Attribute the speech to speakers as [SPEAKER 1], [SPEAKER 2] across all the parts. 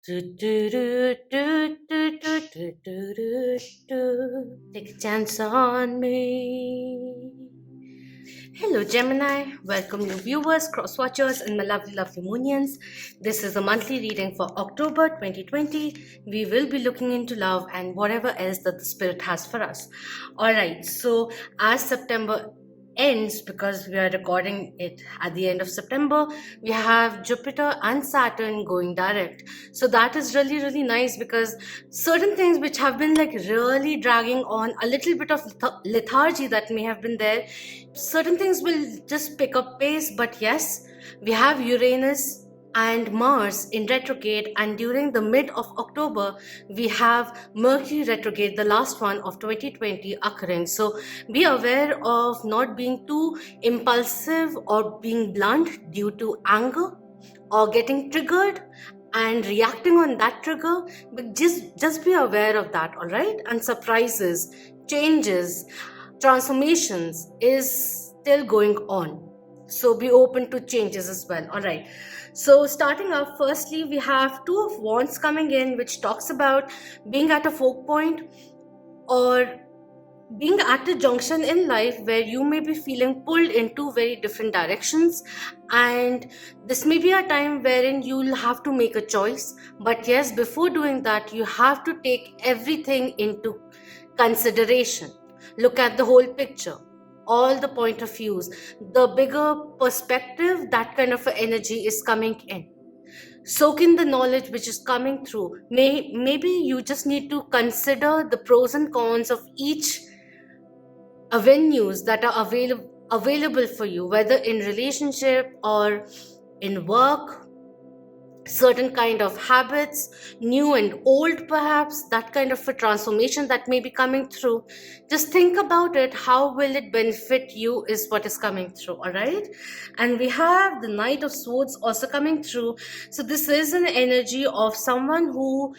[SPEAKER 1] Take a chance on me. Hello, Gemini. Welcome, new viewers, cross watchers, and my lovely, lovely Moonians. This is a monthly reading for October 2020. We will be looking into love and whatever else that the spirit has for us. Alright, so as September ends, because we are recording it at the end of September, we have Jupiter and Saturn going direct. So that is really, really nice because certain things which have been like really dragging on, a little bit of lethargy that may have been there, certain things will just pick up pace. But yes, we have Uranus and Mars in retrograde, and during the mid of October we have Mercury retrograde, the last one of 2020 occurring. So be aware of not being too impulsive or being blunt due to anger or getting triggered and reacting on that trigger, but just be aware of that. All right, and surprises, changes, transformations is still going on, so be open to changes as well. All right, so starting off, firstly we have Two of Wands coming in, which talks about being at a fork point or being at a junction in life where you may be feeling pulled in two very different directions, and this may be a time wherein you'll have to make a choice. But yes, before doing that, you have to take everything into consideration. Look at the whole picture, all the point of views, the bigger perspective. That kind of energy is coming in. Soak in the knowledge which is coming through. Maybe you just need to consider the pros and cons of each avenues that are available for you, whether in relationship or in work, certain kind of habits, new and old, perhaps that kind of a transformation that may be coming through. Just think about it, how will it benefit you is what is coming through. All right, and we have the Knight of Swords also coming through. So this is an energy of someone who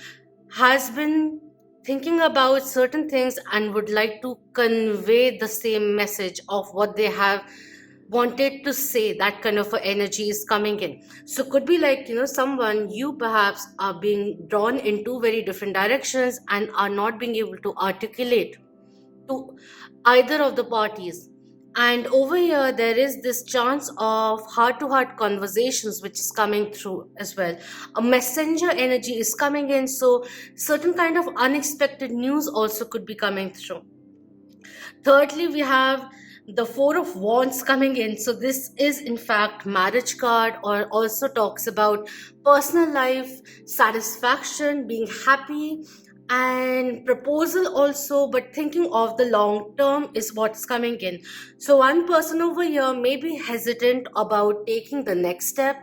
[SPEAKER 1] has been thinking about certain things and would like to convey the same message of what they have wanted to say. That kind of a energy is coming in. So could be like, someone, you perhaps are being drawn in two very different directions and are not being able to articulate to either of the parties. And over here there is this chance of heart to heart conversations which is coming through as well. A messenger energy is coming in, so certain kind of unexpected news also could be coming through. Thirdly, we have the Four of Wands coming in. So this is in fact marriage card, or also talks about personal life, satisfaction, being happy, and proposal also, but thinking of the long term is what's coming in. So one person over here may be hesitant about taking the next step,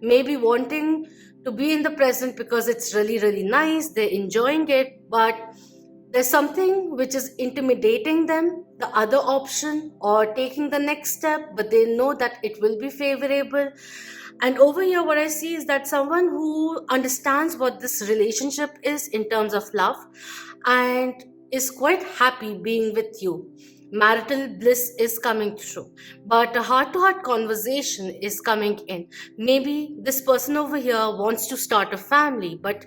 [SPEAKER 1] maybe wanting to be in the present because it's really, really nice, they're enjoying it, but there's something which is intimidating them, the other option or taking the next step, but they know that it will be favorable. And over here what I see is that someone who understands what this relationship is in terms of love and is quite happy being with you. Marital bliss is coming through, but a heart-to-heart conversation is coming in. Maybe this person over here wants to start a family, but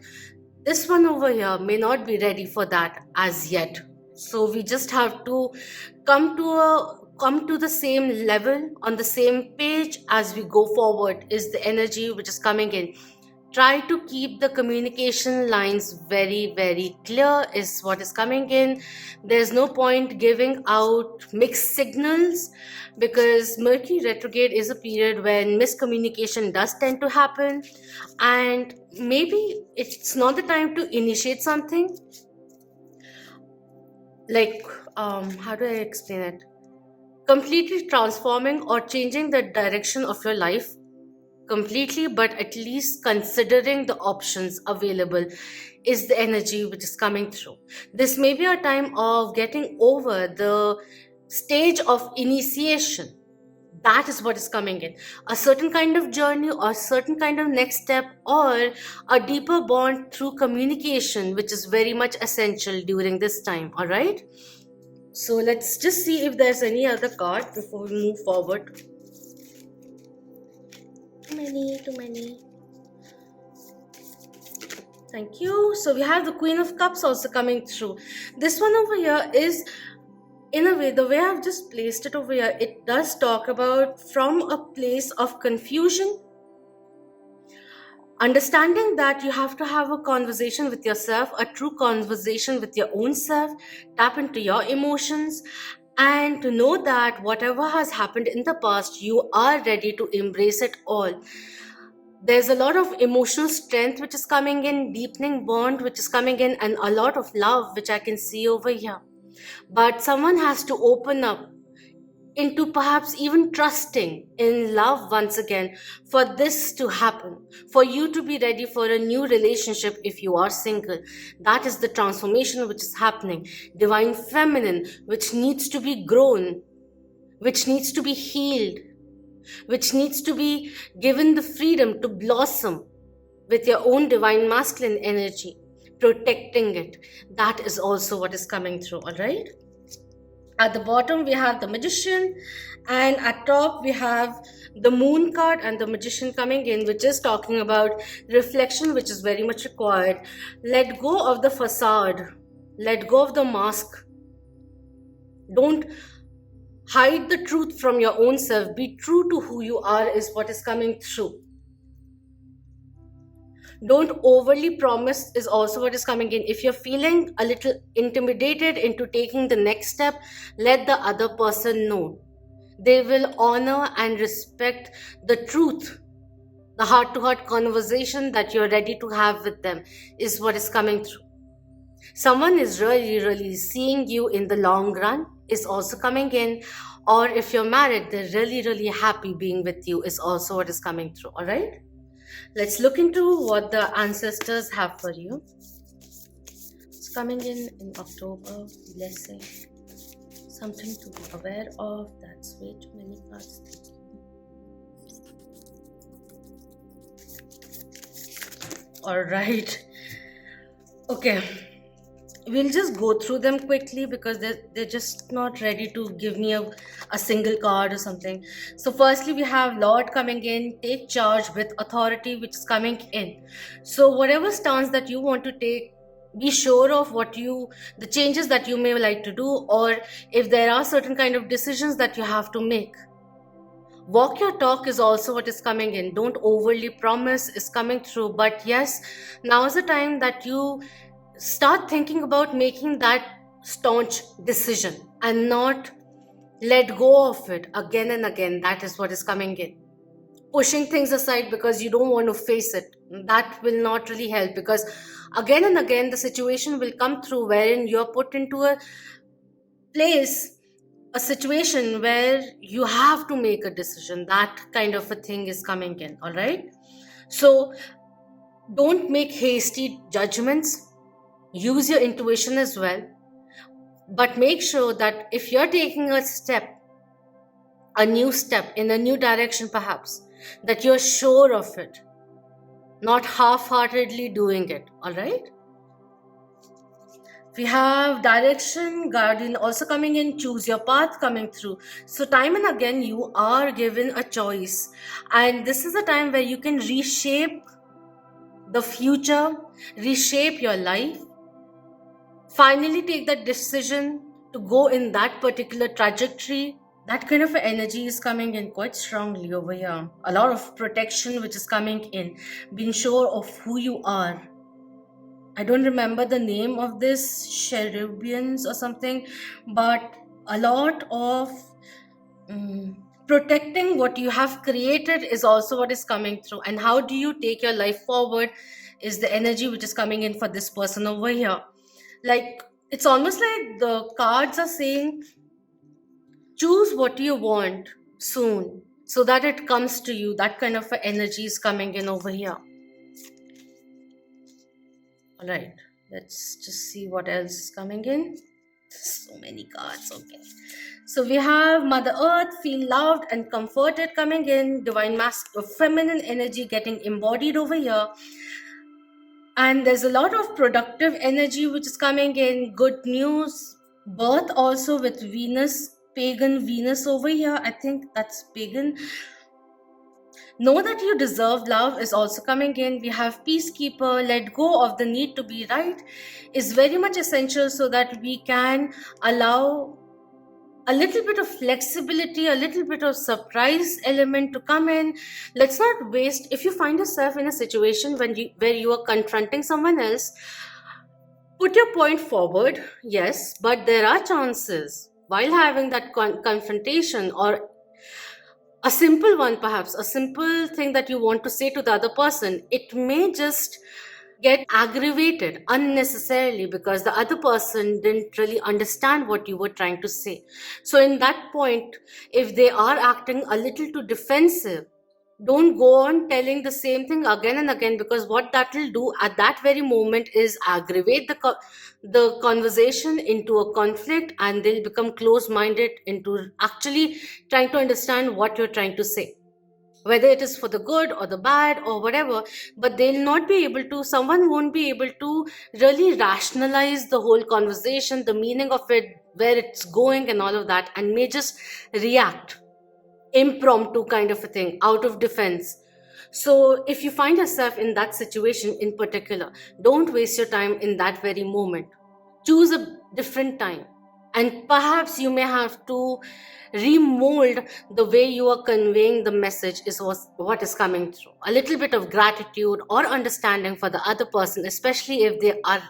[SPEAKER 1] this one over here may not be ready for that as yet. So we just have to come to the same level, on the same page as we go forward is the energy which is coming in. Try to keep the communication lines very, very clear is what is coming in. There's no point giving out mixed signals, because Mercury retrograde is a period when miscommunication does tend to happen, and maybe it's not the time to initiate something like, how do I explain it, completely transforming or changing the direction of your life completely, but at least considering the options available is the energy which is coming through. This may be a time of getting over the stage of initiation. That is what is coming in. A certain kind of journey or certain kind of next step, or a deeper bond through communication, which is very much essential during this time. All right, so let's just see if there's any other card before we move forward. Too many. Thank you. So we have the Queen of Cups also coming through. This one over here is, in a way, the way I've just placed it over here, it does talk about from a place of confusion, understanding that you have to have a conversation with yourself, a true conversation with your own self, tap into your emotions, and to know that whatever has happened in the past, you are ready to embrace it all. There's a lot of emotional strength which is coming in, deepening bond which is coming in, and a lot of love which I can see over here. But someone has to open up into perhaps even trusting in love once again for this to happen, for you to be ready for a new relationship if you are single. That is the transformation which is happening. Divine feminine, which needs to be grown, which needs to be healed, which needs to be given the freedom to blossom with your own divine masculine energy, protecting it. That is also what is coming through, all right? At the bottom, we have the Magician, and at top, we have the Moon card and the Magician coming in, which is talking about reflection, which is very much required. Let go of the facade, let go of the mask. Don't hide the truth from your own self. Be true to who you are is what is coming through. Don't overly promise is also what is coming in. If you're feeling a little intimidated into taking the next step, let the other person know. They will honor and respect the truth. The heart-to-heart conversation that you're ready to have with them is what is coming through. Someone is really seeing you in the long run is also coming in. Or if you're married, they're really happy being with you is also what is coming through. All right? Let's look into what the ancestors have for you. It's coming in October. Blessing. Something to be aware of. That's way too many cards. All right. Okay. We'll just go through them quickly because they're just not ready to give me a single card or something. So firstly, we have Lord coming in, take charge with authority, which is coming in. So whatever stance that you want to take, be sure of the changes that you may like to do, or if there are certain kind of decisions that you have to make. Walk your talk is also what is coming in. Don't overly promise is coming through. But yes, now is the time that you start thinking about making that staunch decision and not let go of it again and again. That is what is coming in. Pushing things aside because you don't want to face it, that will not really help, because again and again the situation will come through wherein you're put into a situation where you have to make a decision. That kind of a thing is coming in. All right, so don't make hasty judgments. Use your intuition as well, but make sure that if you're taking a new step in a new direction perhaps, that you're sure of it, not half-heartedly doing it. All right, we have Direction, Guardian also coming in, choose your path coming through. So time and again you are given a choice, and this is a time where you can reshape the future, reshape your life, finally take that decision to go in that particular trajectory. That kind of energy is coming in quite strongly over here. A lot of protection which is coming in, being sure of who you are. I don't remember the name of this, cherubians or something, but a lot of protecting what you have created is also what is coming through. And how do you take your life forward is the energy which is coming in for this person over here. Like, it's almost like the cards are saying, choose what you want soon so that it comes to you. That kind of energy is coming in over here. All right, let's just see what else is coming in. So many cards. Okay, so we have Mother Earth, feel loved and comforted coming in. Divine feminine energy getting embodied over here. And there's a lot of productive energy which is coming in. Good news. Birth also with Venus, pagan Venus over here. I think that's pagan. Know that you deserve love is also coming in. We have peacekeeper, let go of the need to be right is very much essential so that we can allow a little bit of flexibility, a little bit of surprise element to come in. Let's not waste. If you find yourself in a situation where you are confronting someone else, put your point forward, yes, but there are chances while having that confrontation, or a simple one, perhaps a simple thing that you want to say to the other person, it may just get aggravated unnecessarily because the other person didn't really understand what you were trying to say. So in that point, if they are acting a little too defensive, don't go on telling the same thing again and again, because what that will do at that very moment is aggravate the conversation into a conflict, and they'll become close minded into actually trying to understand what you're trying to say, whether it is for the good or the bad or whatever. But they'll not be able to, someone won't be able to really rationalize the whole conversation, the meaning of it, where it's going and all of that, and may just react impromptu kind of a thing out of defense. So if you find yourself in that situation in particular, don't waste your time in that very moment. Choose a different time, and perhaps you may have to remold the way you are conveying the message is what is coming through. A little bit of gratitude or understanding for the other person, especially if they are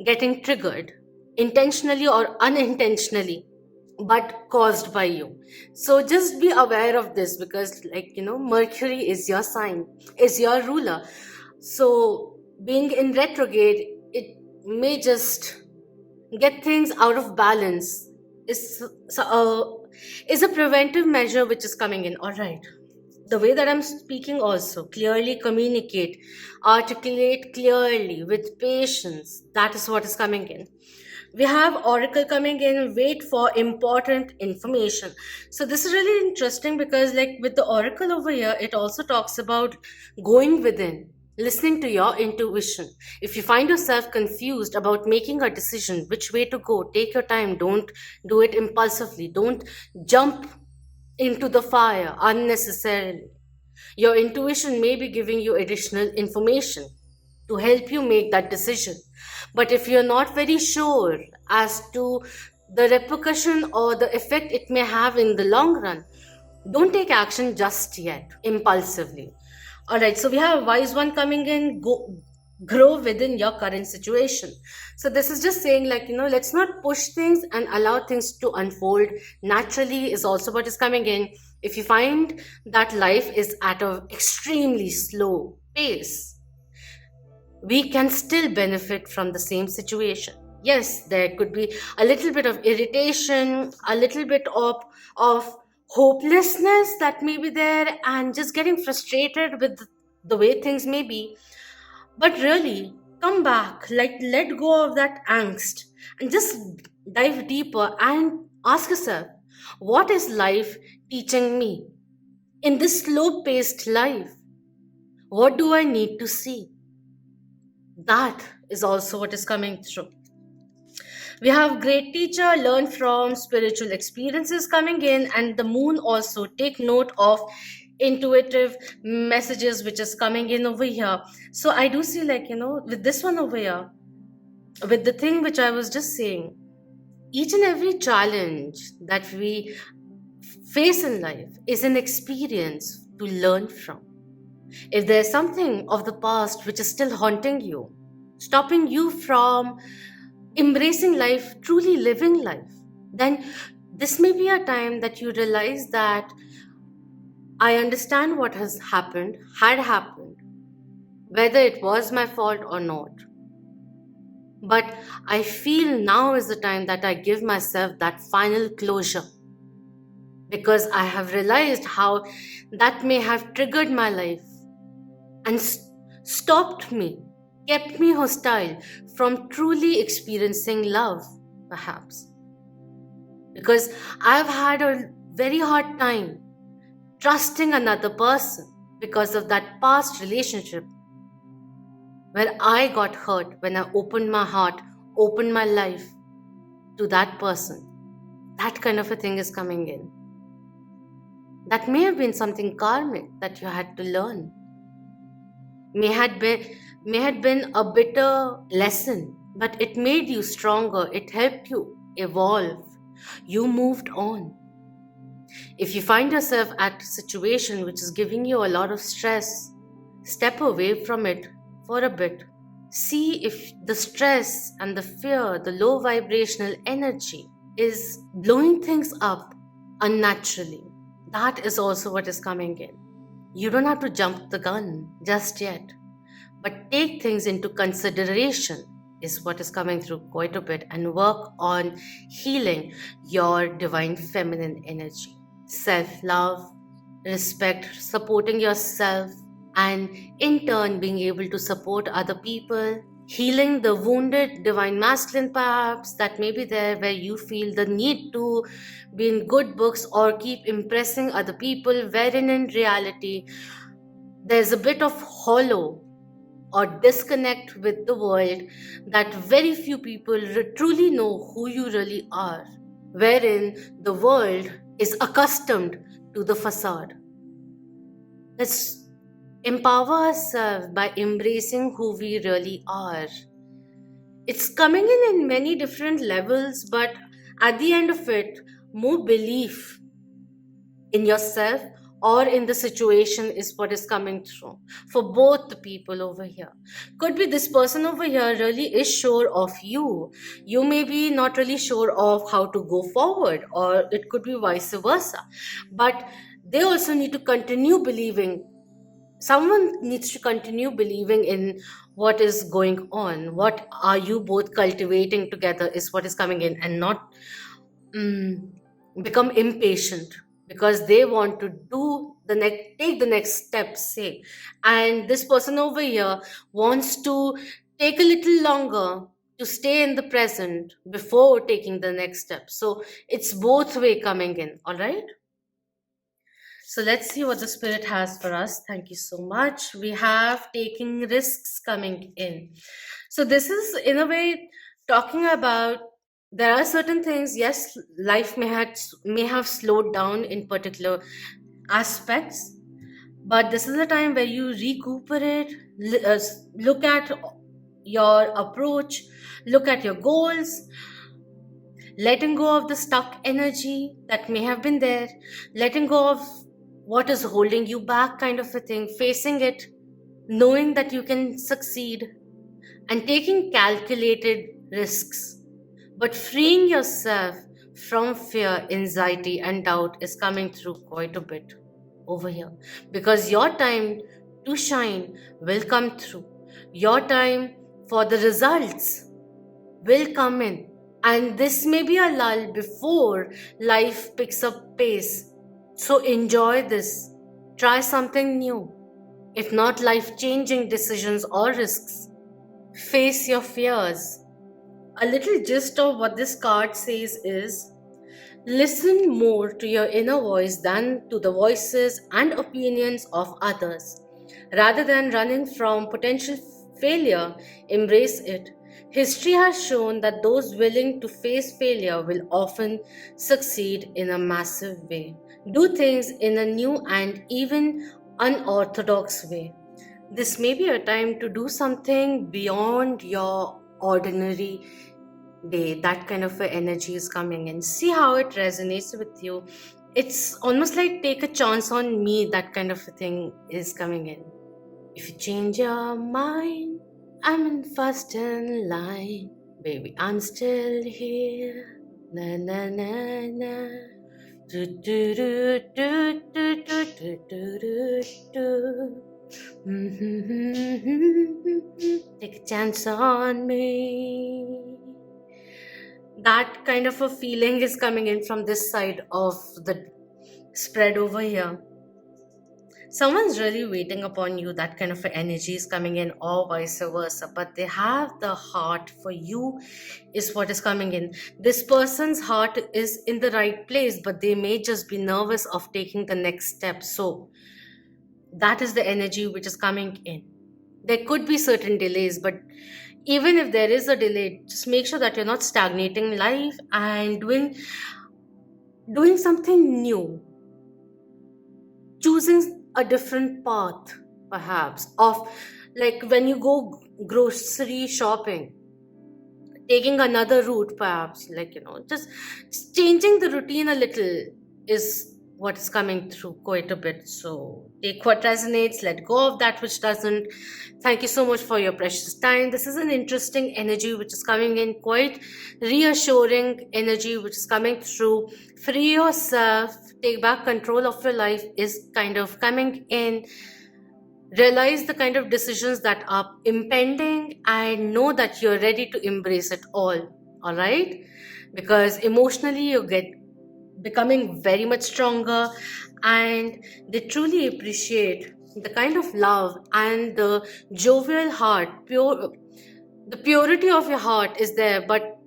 [SPEAKER 1] getting triggered intentionally or unintentionally, but caused by you. So just be aware of this, because Mercury is your sign, is your ruler. So being in retrograde, it may just get things out of balance. Is a preventive measure which is coming in. All right, the way that I'm speaking also, clearly communicate, articulate clearly with patience. That is what is coming in. We have oracle coming in, wait for important information. So this is really interesting because, like, with the oracle over here, it also talks about going within, listening to your intuition. If you find yourself confused about making a decision which way to go, take your time. Don't do it impulsively. Don't jump into the fire unnecessarily. Your intuition may be giving you additional information to help you make that decision. But if you're not very sure as to the repercussion or the effect it may have in the long run, don't take action just yet, impulsively. All right, so we have wise one coming in, grow within your current situation. So this is just saying, like, let's not push things and allow things to unfold naturally is also what is coming in. If you find that life is at an extremely slow pace, we can still benefit from the same situation. Yes, there could be a little bit of irritation, a little bit of hopelessness that may be there, and just getting frustrated with the way things may be. But really, come back, like, let go of that angst and just dive deeper and ask yourself, what is life teaching me? In this slow paced life, what do I need to see? That is also what is coming through. We have great teacher, learn from spiritual experiences coming in, and the moon also, take note of intuitive messages which is coming in over here. So I do see, like, with this one over here, with the thing which I was just saying, each and every challenge that we face in life is an experience to learn from. If there's something of the past which is still haunting you, stopping you from embracing life, truly living life, then this may be a time that you realize that I understand what had happened, whether it was my fault or not. But I feel now is the time that I give myself that final closure, because I have realized how that may have triggered my life and stopped me, kept me hostile from truly experiencing love, perhaps. Because I've had a very hard time trusting another person because of that past relationship where I got hurt when I opened my heart, opened my life to that person. That kind of a thing is coming in. That may have been something karmic that you had to learn. May had been a bitter lesson, but it made you stronger. It helped you evolve. You moved on. If you find yourself at a situation which is giving you a lot of stress, step away from it for a bit. See if the stress and the fear, the low vibrational energy is blowing things up unnaturally. That is also what is coming in. You don't have to jump the gun just yet, but take things into consideration is what is coming through quite a bit, and work on healing your divine feminine energy. Self-love, respect, supporting yourself, and in turn being able to support other people, healing the wounded divine masculine perhaps that may be there, where you feel the need to be in good books or keep impressing other people, wherein in reality there's a bit of hollow or disconnect with the world, that very few people truly know who you really are, wherein the world is accustomed to the facade. Let's empower ourselves by embracing who we really are. It's coming in many different levels, but at the end of it, more belief in yourself or in the situation is what is coming through for both the people over here. Could be this person over here really is sure of you. You may be not really sure of how to go forward, or it could be vice versa. But they also need to continue believing. Someone needs to continue believing in what is going on. What are you both cultivating together is what is coming in, and not mm, become impatient because they want to do the next, take the next step, say. And this person over here wants to take a little longer to stay in the present before taking the next step. So it's both way coming in. All right, so let's see what the spirit has for us. Thank you so much. We have taking risks coming in. So this is in a way talking about, there are certain things, yes, life may have slowed down in particular aspects, but this is a time where you recuperate, look at your approach, look at your goals, letting go of the stuck energy that may have been there, letting go of what is holding you back, kind of a thing, facing it, knowing that you can succeed, and taking calculated risks. But freeing yourself from fear, anxiety, and doubt is coming through quite a bit over here, because your time to shine will come through. Your time for the results will come in. And this may be a lull before life picks up pace. So enjoy this. Try something new. If not life changing decisions or risks, face your fears. A little gist of what this card says is, listen more to your inner voice than to the voices and opinions of others. Rather than running from potential failure, embrace it. History has shown that those willing to face failure will often succeed in a massive way. Do things in a new and even unorthodox way. This may be a time to do something beyond your ordinary day. That kind of a energy is coming in. See how it resonates with you. It's almost like take a chance on me, that kind of a thing is coming in. If you change your mind, I'm in first in line. Baby, I'm still here. Na na na na. Do do do do do do do do do. Take a chance on me. That kind of a feeling is coming in from this side of the spread over here. Someone's really waiting upon you, that kind of energy is coming in, or vice versa, but they have the heart for you is what is coming in. This person's heart is in the right place, but they may just be nervous of taking the next step. So that is the energy which is coming in. There could be certain delays, but even if there is a delay, just make sure that you're not stagnating life and doing something new. choosing a different path, perhaps, of like when you go grocery shopping, taking another route, perhaps, like, just changing the routine a little is what is coming through quite a bit. So take what resonates, let go of that which doesn't. Thank you so much for your precious time. This is an interesting energy which is coming in, quite reassuring energy which is coming through. Free yourself, take back control of your life is kind of coming in. Realize the kind of decisions that are impending and know that you're ready to embrace it all right? Because emotionally you get becoming very much stronger, and they truly appreciate the kind of love and the jovial heart, the purity of your heart is there, but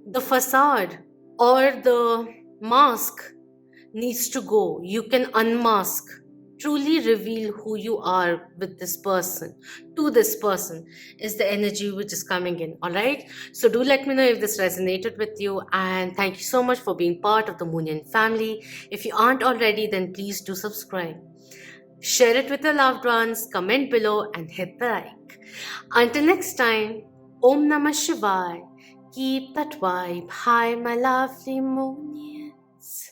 [SPEAKER 1] the facade or the mask needs to go. You can unmask, truly reveal who you are with this person, to this person, is the energy which is coming in. All right. So do let me know if this resonated with you. And thank you so much for being part of the Moonian family. If you aren't already, then please do subscribe. Share it with your loved ones, comment below, and hit the like. Until next time, Om Namah Shivaya. Keep that vibe high, my lovely Moonians.